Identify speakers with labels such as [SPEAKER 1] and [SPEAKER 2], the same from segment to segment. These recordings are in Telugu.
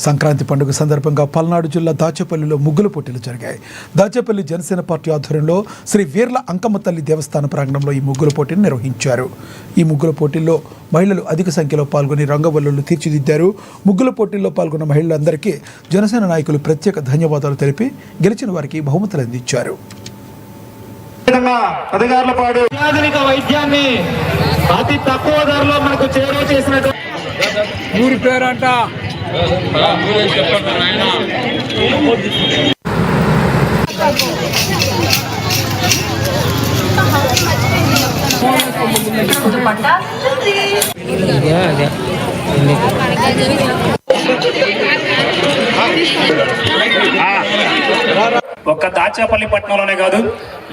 [SPEAKER 1] సంక్రాంతి పండుగ సందర్భంగా పల్నాడు జిల్లా దాచేపల్లిలో ముగ్గుల పోటీలు జరిగాయి. దాచేపల్లి జనసేన పార్టీ ఆధ్వర్యంలో శ్రీ వీర్ల అంకమ్మ తల్లి దేవస్థాన ప్రాంగణంలో ఈ ముగ్గుల పోటీని నిర్వహించారు. ఈ ముగ్గుల పోటీల్లో మహిళలు అధిక సంఖ్యలో పాల్గొని రంగవల్లులు తీర్చిదిద్దారు. ముగ్గుల పోటీల్లో పాల్గొన్న మహిళలందరికీ జనసేన నాయకులు ప్రత్యేక ధన్యవాదాలు తెలిపి గెలిచిన వారికి బహుమతులు అందించారు.
[SPEAKER 2] ఆధునిక వైద్యాన్ని అతి తక్కువ ధరలో మనకు చేరువ చేసినట్టు
[SPEAKER 3] ఊరి పేరంట
[SPEAKER 4] ఒక్క దాచేపల్లి పట్టణంలోనే కాదు,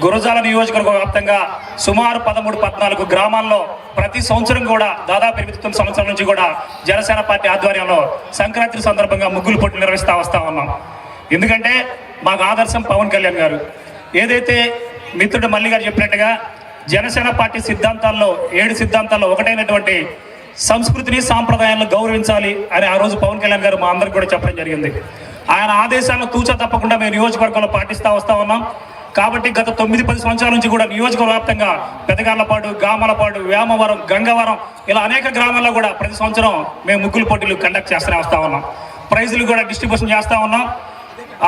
[SPEAKER 4] గురజాల నియోజకవర్గ వ్యాప్తంగా సుమారు 13-14 గ్రామాల్లో ప్రతి సంవత్సరం కూడా దాదాపు 89 సంవత్సరాల నుంచి కూడా జనసేన పార్టీ ఆధ్వర్యంలో సంక్రాంతి సందర్భంగా ముగ్గులు పోటీలు నిర్వహిస్తూ వస్తా ఉన్నాం. ఎందుకంటే మాకు ఆదర్శం పవన్ కళ్యాణ్ గారు. ఏదైతే మిత్రుడు మల్లి గారు చెప్పినట్టుగా జనసేన పార్టీ సిద్ధాంతాల్లో 7 సిద్ధాంతాల్లో ఒకటైనటువంటి సంస్కృతిని సాంప్రదాయాలను గౌరవించాలి అని ఆ రోజు పవన్ కళ్యాణ్ గారు మా అందరికి కూడా చెప్పడం జరిగింది. ఆయన ఆదేశాలను తూచా తప్పకుండా మేము నియోజకవర్గంలో పాటిస్తూ వస్తూ ఉన్నాం. కాబట్టి గత 9-10 సంవత్సరాల నుంచి కూడా నియోజకవర్గ వ్యాప్తంగా పెదగార్లపాడు, గామలపాడు, వేమవరం, గంగవరం ఇలా అనేక గ్రామాల్లో కూడా ప్రతి సంవత్సరం మేము ముగ్గుల పోటీలు కండక్ట్ చేస్తూనే వస్తూ ఉన్నాం. ప్రైజులు కూడా డిస్ట్రిబ్యూషన్ చేస్తూ ఉన్నాం.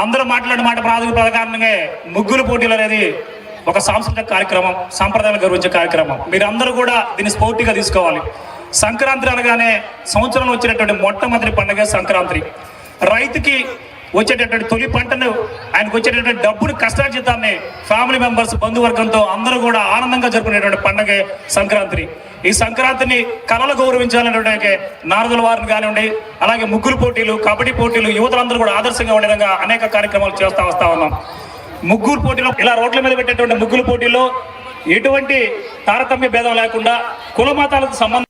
[SPEAKER 4] అందరూ మాట్లాడిన మాట ప్రకారంగా ముగ్గుల పోటీలు అనేది ఒక సాంస్కృతిక కార్యక్రమం, సాంప్రదాయాలు గౌరవించే కార్యక్రమం. మీరందరూ కూడా దీన్ని స్ఫూర్తిగా తీసుకోవాలి. సంక్రాంతి అనగానే సంవత్సరంలో వచ్చేటటువంటి మొట్టమొదటి పండుగ సంక్రాంతి. రైతుకి వచ్చేటటువంటి తొలి పంటను, ఆయనకు వచ్చేటటువంటి డబ్బును, కష్టార్జితాన్ని ఫ్యామిలీ మెంబర్స్, బంధువర్గంతో అందరూ కూడా ఆనందంగా జరుపుకునేటువంటి పండుగ సంక్రాంతి. ఈ సంక్రాంతిని కళలు గౌరవించాలనేటువంటి నారదుల వారిని కానివ్వండి, అలాగే ముగ్గులు పోటీలు, కబడ్డీ పోటీలు, యువతలందరూ కూడా ఆదర్శంగా ఉండే విధంగా అనేక కార్యక్రమాలు చేస్తూ వస్తా ఉన్నాం. ముగ్గురు పోటీలో ఇలా రోడ్ల మీద పెట్టేటువంటి ముగ్గులు పోటీల్లో ఎటువంటి తారతమ్య భేదం లేకుండా కుల మతాలకు సంబంధం